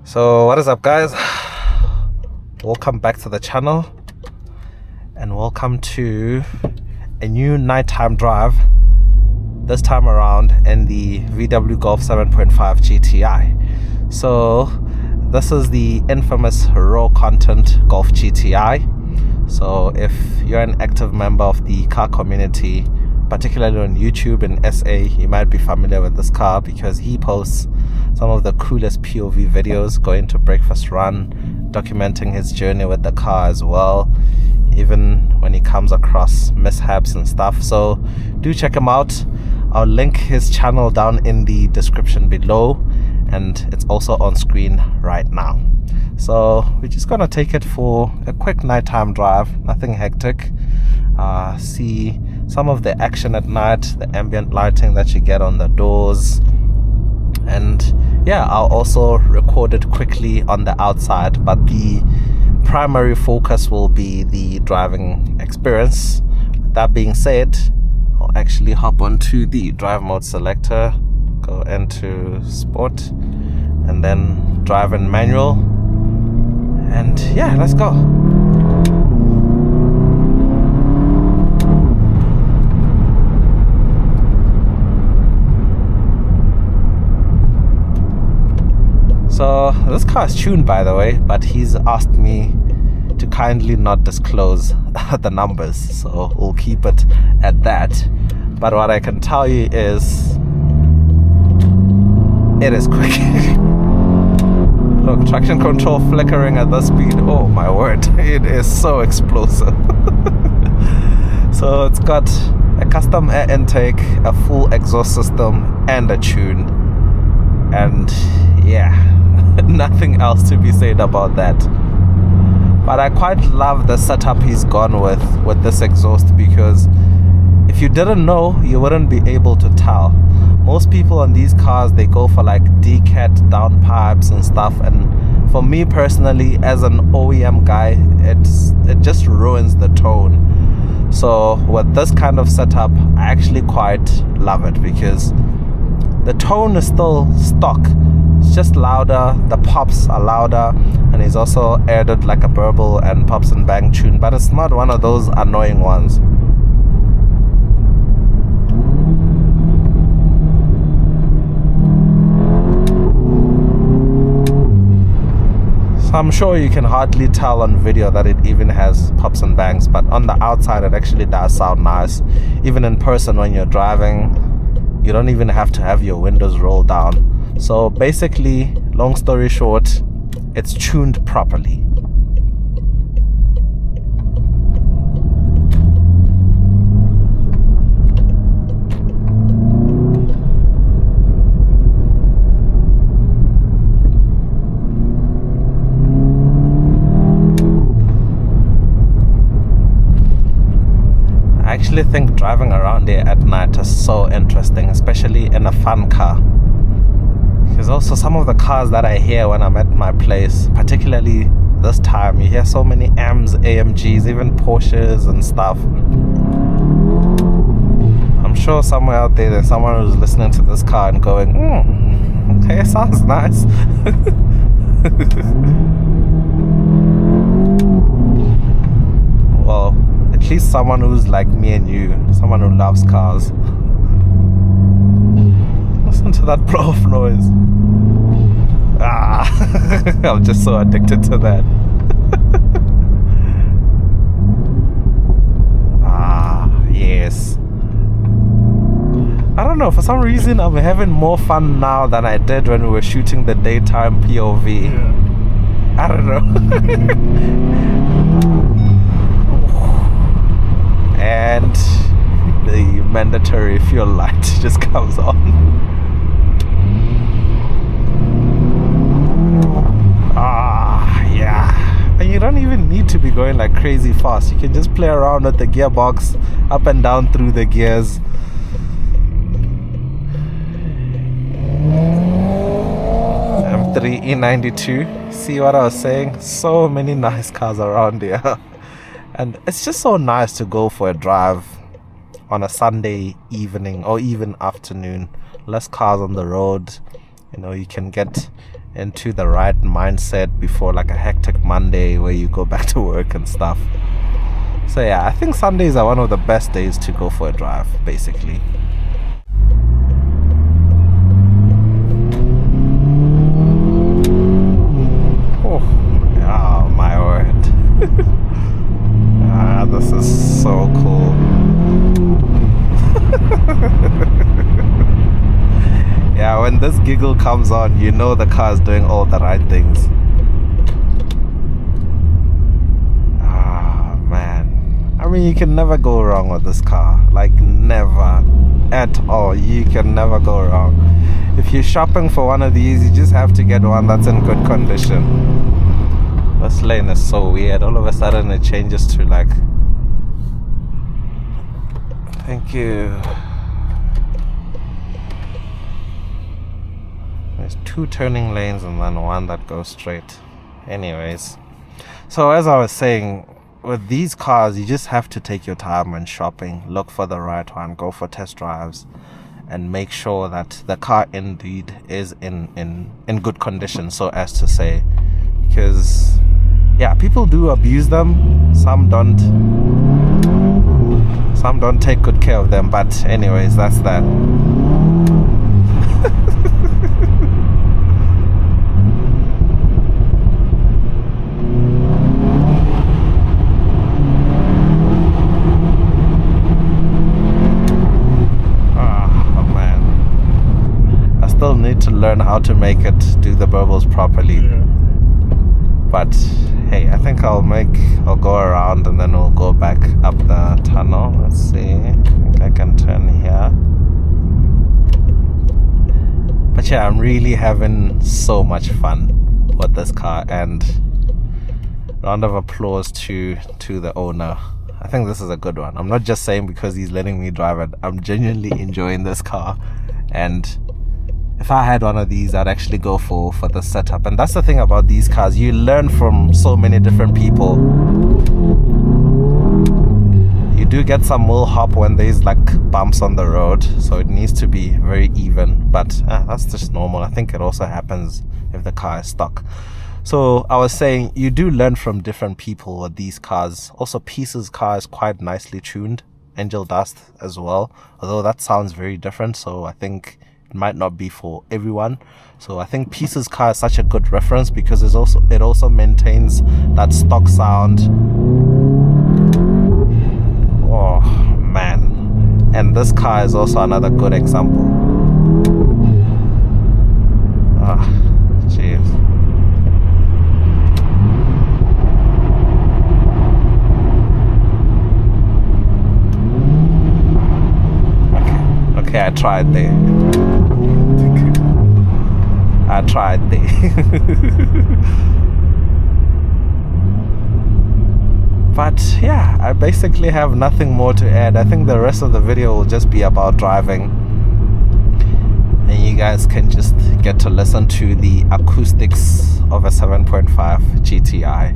So what is up, guys? Welcome back to the channel and welcome to a new nighttime drive, this time around in the VW Golf 7.5 GTI. So this is the infamous raw content Golf GTI. So if you're an active member of the car community, particularly on YouTube in SA, you might be familiar with this car because he posts some of the coolest POV videos, going to breakfast run, documenting his journey with the car as well, even when he comes across mishaps and stuff. So do check him out. I'll link his channel down in the description below, and it's also on screen right now. So we're just gonna take it for a quick nighttime drive, nothing hectic. See some of the action at night, the ambient lighting that you get on the doors, and yeah, I'll also record it quickly on the outside, but the primary focus will be the driving experience. With that being said, I'll actually hop onto the drive mode selector, go into sport, and then drive in manual, and yeah, let's go. So this car is tuned, by the way, but he's asked me to kindly not disclose the numbers, so we'll keep it at that. But what I can tell you is it is quick. Look, traction control flickering at this speed, oh my word, it is so explosive. So it's got a custom air intake, a full exhaust system, and a tune, and yeah, nothing else to be said about that. But I quite love the setup he's gone with this exhaust, because if you didn't know, you wouldn't be able to tell. Most people on these cars, they go for like decat downpipes and stuff, and for me personally, as an OEM guy, it just ruins the tone. So with this kind of setup, I actually quite love it, because the tone is still stock. It's just louder, the pops are louder, and he's also added like a burble and pops and bang tune, but it's not one of those annoying ones. So I'm sure you can hardly tell on video that it even has pops and bangs, but on the outside it actually does sound nice. Even in person when you're driving, you don't even have to have your windows rolled down. So basically, long story short, it's tuned properly. I actually think driving around here at night is so interesting, especially in a fun car. There's also some of the cars that I hear when I'm at my place, particularly this time. You hear so many Ams, AMGs, even Porsches and stuff. I'm sure somewhere out there's someone who's listening to this car and going, okay, sounds nice. Well, at least someone who's like me and you, someone who loves cars. Listen to that blow off noise. I'm just so addicted to that. Yes. I don't know, for some reason I'm having more fun now than I did when we were shooting the daytime POV. Yeah. I don't know. And the mandatory fuel light just comes on. Yeah. And you don't even need to be going like crazy fast. You can just play around with the gearbox, up and down through the gears. M3 E92. See what I was saying? So many nice cars around here. And it's just so nice to go for a drive on a Sunday evening or even afternoon. Less cars on the road. You know, you can get into the right mindset before like a hectic Monday where you go back to work and stuff. So yeah, I think Sundays are one of the best days to go for a drive, basically. Oh my word. This is so cool. Yeah, when this giggle comes on, you know the car's doing all the right things. Ah, man. I mean, you can never go wrong with this car. Like, never. At all. You can never go wrong. If you're shopping for one of these, you just have to get one that's in good condition. This lane is so weird. All of a sudden it changes to like... Thank you. There's 2 turning lanes and then one that goes straight. Anyways, so as I was saying, with these cars, you just have to take your time when shopping. Look for the right one, go for test drives, and make sure that the car indeed is in good condition, so as to say. Because yeah, people do abuse them. Some don't take good care of them. But anyways, that's that. Still need to learn how to make it do the burbles properly. Yeah. But hey, I think I'll go around and then we'll go back up the tunnel. Let's see. I think I can turn here. But yeah, I'm really having so much fun with this car, and round of applause to the owner. I think this is a good one. I'm not just saying because he's letting me drive it. I'm genuinely enjoying this car, and if I had one of these, I'd actually go for the setup. And that's the thing about these cars. You learn from so many different people. You do get some will hop when there's like bumps on the road. So it needs to be very even. But that's just normal. I think it also happens if the car is stuck. So I was saying, you do learn from different people with these cars. Also, Peace's car is quite nicely tuned. Angel Dust as well. Although that sounds very different. So I think... it might not be for everyone. So I think Peace's car is such a good reference because it also maintains that stock sound. Oh man. And this car is also another good example. Jeez. Okay, I tried there. But yeah, I basically have nothing more to add. I think the rest of the video will just be about driving, and you guys can just get to listen to the acoustics of a 7.5 GTI.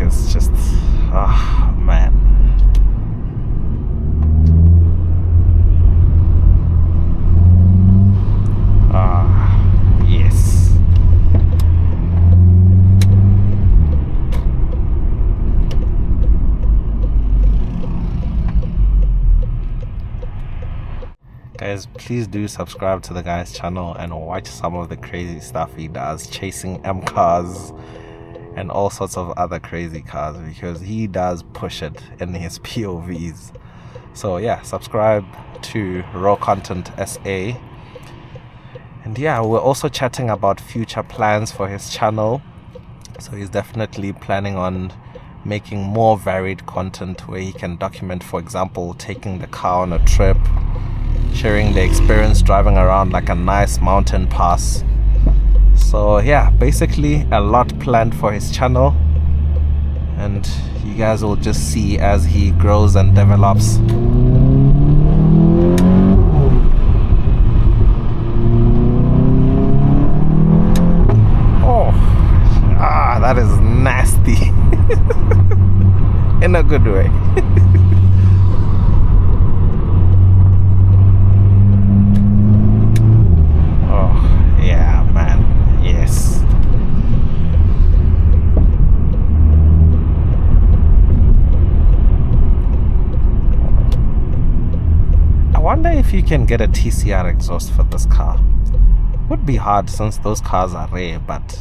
It's just, oh man. Yes. Guys, please do subscribe to the guy's channel and watch some of the crazy stuff he does, chasing M cars and all sorts of other crazy cars, because he does push it in his POVs. So yeah, subscribe to Raw Content SA. And yeah, we're also chatting about future plans for his channel. So he's definitely planning on making more varied content where he can document, for example, taking the car on a trip, sharing the experience driving around like a nice mountain pass. So yeah, basically a lot planned for his channel, and you guys will just see as he grows and develops. in a good way. Oh, yeah, man. Yes. I wonder if you can get a TCR exhaust for this car. Would be hard since those cars are rare, but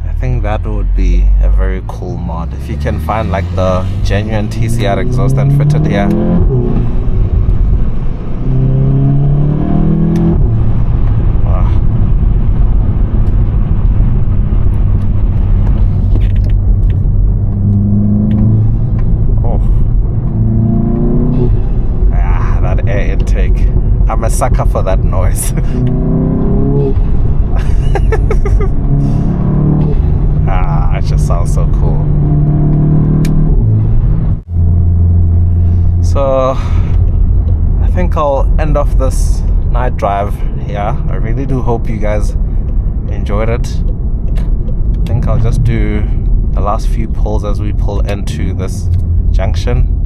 I think that would be a very cool mod if you can find like the genuine TCR exhaust and fit it here. That air intake. I'm a sucker for that noise. It just sounds so cool. So I think I'll end off this night drive here. I really do hope you guys enjoyed it. I think I'll just do the last few pulls as we pull into this junction.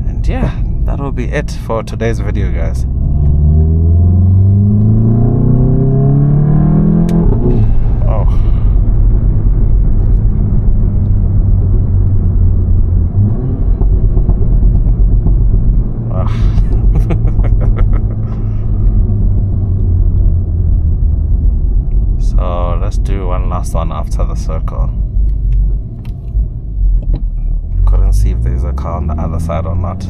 And yeah, that'll be it for today's video, guys. So let's do one last one after the circle. Couldn't see if there's a car on the other side or not.